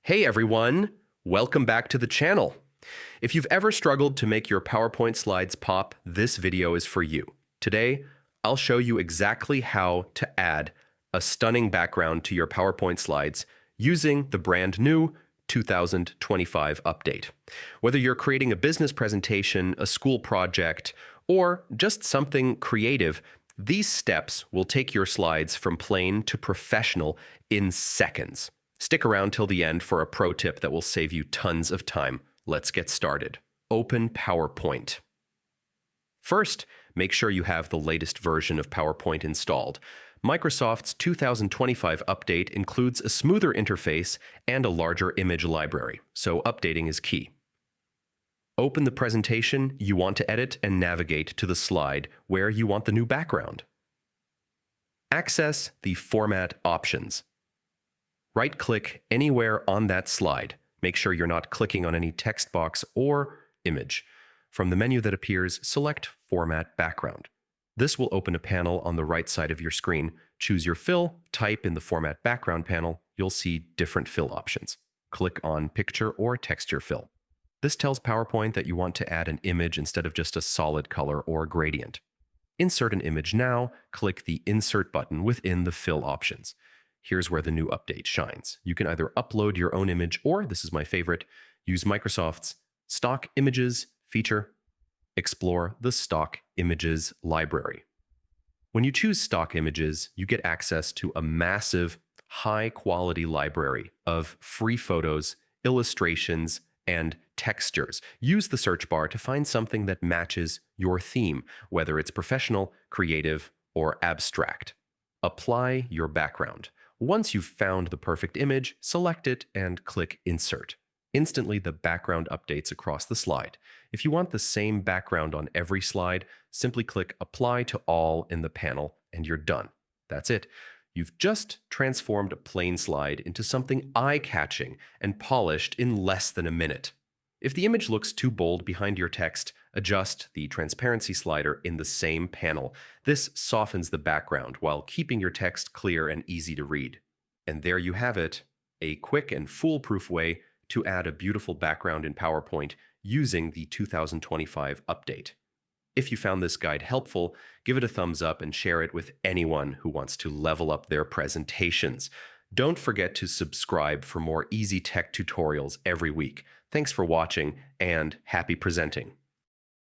Hey everyone, welcome back to the channel. If you've ever struggled to make your PowerPoint slides pop, this video is for you. Today, I'll show you exactly how to add a stunning background to your PowerPoint slides using the brand new 2025 update. Whether you're creating a business presentation, a school project, or just something creative, these steps will take your slides from plain to professional in seconds. Stick around till the end for a pro tip that will save you tons of time. Let's get started. Open PowerPoint. First, make sure you have the latest version of PowerPoint installed. Microsoft's 2025 update includes a smoother interface and a larger image library, so updating is key. Open the presentation you want to edit and navigate to the slide where you want the new background. Access the Format options. Right-click anywhere on that slide. Make sure you're not clicking on any text box or image. From the menu that appears, select Format Background. This will open a panel on the right side of your screen. Choose your fill, type in the Format Background panel. You'll see different fill options. Click on Picture or Texture Fill. This tells PowerPoint that you want to add an image instead of just a solid color or gradient. Insert an image now. Click the Insert button within the fill options. Here's where the new update shines. You can either upload your own image or, this is my favorite, use Microsoft's Stock Images feature. Explore the Stock Images library. When you choose Stock Images, you get access to a massive, high-quality library of free photos, illustrations, and textures. Use the search bar to find something that matches your theme, whether it's professional, creative, or abstract. Apply your background. Once you've found the perfect image, select it and click Insert. Instantly, the background updates across the slide. If you want the same background on every slide, simply click Apply to All in the panel and you're done. That's it. You've just transformed a plain slide into something eye-catching and polished in less than a minute. If the image looks too bold behind your text, adjust the transparency slider in the same panel. This softens the background while keeping your text clear and easy to read. And there you have it, a quick and foolproof way to add a beautiful background in PowerPoint using the 2025 update. If you found this guide helpful, give it a thumbs up and share it with anyone who wants to level up their presentations. Don't forget to subscribe for more easy tech tutorials every week. Thanks for watching and happy presenting.